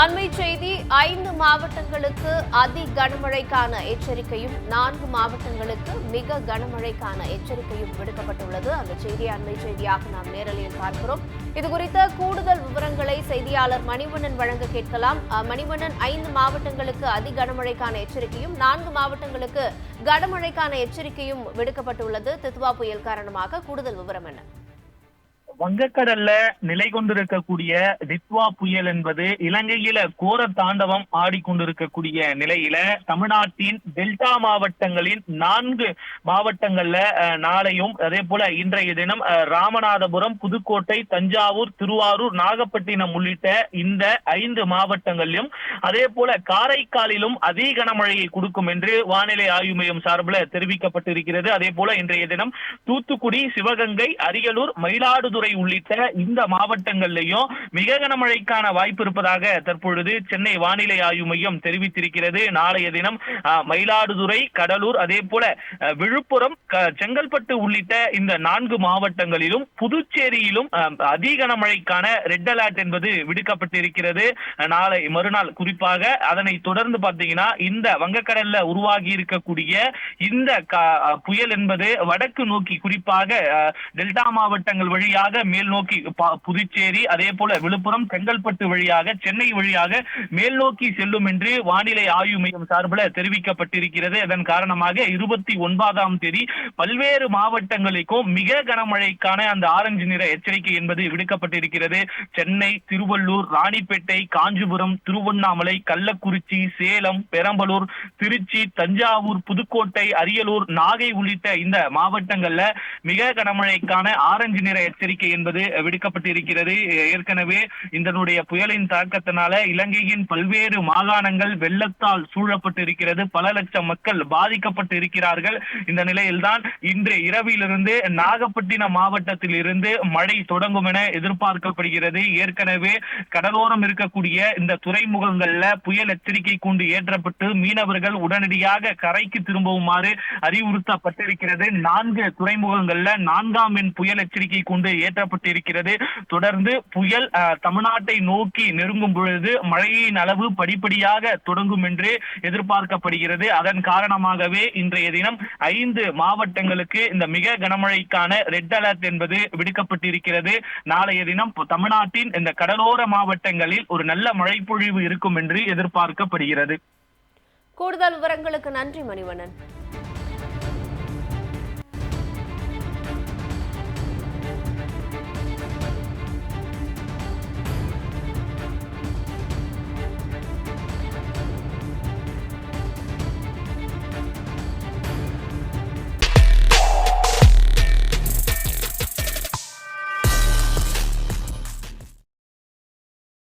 அண்மை செய்தி 5 மாவட்டங்களுக்கு அதி கனமழைக்கான எச்சரிக்கையும் 4 மாவட்டங்களுக்கு மிக கனமழைக்கான எச்சரிக்கையும் விடுக்கப்பட்டுள்ளது. அந்த செய்தியை அண்மை செய்தியாக நாம் நேரலையில் பார்க்கிறோம். இதுகுறித்த கூடுதல் விவரங்களை செய்தியாளர் மணிவண்ணன் வழங்க கேட்கலாம். மணிவண்ணன், 5 மாவட்டங்களுக்கு அதி கனமழைக்கான எச்சரிக்கையும் 4 மாவட்டங்களுக்கு கனமழைக்கான எச்சரிக்கையும் விடுக்கப்பட்டுள்ளது. தித்வா புயல் காரணமாக கூடுதல் விவரம் என்ன? வங்கக்கடல்ல நிலை கொண்டிருக்கக்கூடிய தித்வா புயல் என்பது இலங்கையில கோர தாண்டவம் ஆடிக்கொண்டிருக்கக்கூடிய நிலையில தமிழ்நாட்டின் டெல்டா மாவட்டங்களின் 4 மாவட்டங்கள்ல நாளையும் அதே போல இன்றைய தினம் ராமநாதபுரம், புதுக்கோட்டை, தஞ்சாவூர், திருவாரூர், நாகப்பட்டினம் உள்ளிட்ட இந்த 5 மாவட்டங்களிலும் அதே போல காரைக்காலிலும் அதிக கனமழையை கொடுக்கும் என்று வானிலை ஆய்வு மையம் சார்பில் தெரிவிக்கப்பட்டிருக்கிறது. அதே போல இன்றைய தினம் தூத்துக்குடி, சிவகங்கை, அரியலூர், மயிலாடுதுறை உள்ளிட்ட இந்த மாவட்டங்களிலேயும் மிக கனமழைக்கான வாய்ப்பு இருப்பதாக தற்பொழுது சென்னை வானிலை ஆய்வு மையம் தெரிவித்திருக்கிறது. நாளைய தினம் மயிலாடுதுறை, கடலூர், அதே போல விழுப்புரம், செங்கல்பட்டு உள்ளிட்ட இந்த 4 மாவட்டங்களிலும் புதுச்சேரியிலும் அதிக கனமழைக்கான ரெட் அலர்ட் என்பது விடுக்கப்பட்டிருக்கிறது. நாளை மறுநாள் குறிப்பாக அதனை தொடர்ந்து பார்த்தீங்கன்னா இந்த வங்கக்கடல்ல உருவாகி இருக்கக்கூடிய இந்த புயல் என்பது வடக்கு நோக்கி குறிப்பாக டெல்டா மாவட்டங்கள் வழியாக மேல் நோக்கி புதுச்சேரி, அதே போல விழுப்புரம், செங்கல்பட்டு வழியாக சென்னை வழியாக மேல் நோக்கி செல்லும் என்று வானிலை ஆய்வு மையம் சார்பில் தெரிவிக்கப்பட்டிருக்கிறது. அதன் காரணமாக 29ஆம் தேதி பல்வேறு மாவட்டங்களுக்கும் மிக கனமழைக்கான அந்த ஆரஞ்சு நிற எச்சரிக்கை என்பது விடுக்கப்பட்டிருக்கிறது. சென்னை, திருவள்ளூர், ராணிப்பேட்டை, காஞ்சிபுரம், திருவண்ணாமலை, கள்ளக்குறிச்சி, சேலம், பெரம்பலூர், திருச்சி, தஞ்சாவூர், புதுக்கோட்டை, அரியலூர், நாகை உள்ளிட்ட இந்த மாவட்டங்கள்ல மிக கனமழைக்கான ஆரஞ்சு நிற எச்சரிக்கை என்பது விடுக்கப்பட்டிருக்கிறது. ஏற்கனவே இதனுடைய புயலின் தாக்கத்தினால இலங்கையின் பல்வேறு மாகாணங்கள் வெள்ளத்தால் சூழப்பட்டிருக்கிறது. பல லட்சம் மக்கள் பாதிக்கப்பட்டு இருக்கிறார்கள். இந்த நிலையில்தான் இன்று இரவிலிருந்து நாகப்பட்டினம் மாவட்டத்தில் இருந்து மழை தொடங்கும் என எதிர்பார்க்கப்படுகிறது. ஏற்கனவே கடலோரம் இருக்கக்கூடிய இந்த துறைமுகங்கள்ல புயல் எச்சரிக்கை கூண்டு ஏற்றப்பட்டு மீனவர்கள் உடனடியாக கரைக்கு திரும்புமாறு அறிவுறுத்தப்பட்டிருக்கிறது. 4 துறைமுகங்கள்ல 4ஆம் எண் புயல் எச்சரிக்கை கூண்டு ஏற்றப்பட்டிருக்கிறது. தொடர்ந்து புயல் தமிழ்நாட்டை நோக்கி நெருங்கும் பொழுது மழையின் அளவு படிப்படியாக தொடங்கும் என்று எதிர்பார்க்கப்படுகிறது. அதன் காரணமாகவே இன்றைய தினம் 5 மாவட்டங்களுக்கு இந்த மிக கனமழைக்கான ரெட் அலர்ட் என்பது விடுக்கப்பட்டிருக்கிறது. நாளைய தினம் தமிழ்நாட்டின் இந்த கடலோர மாவட்டங்களில் ஒரு நல்ல மழை பொழிவு இருக்கும் என்று எதிர்பார்க்கப்படுகிறது. கூடுதல் விவரங்களுக்கு நன்றி மணிவண்ணன்.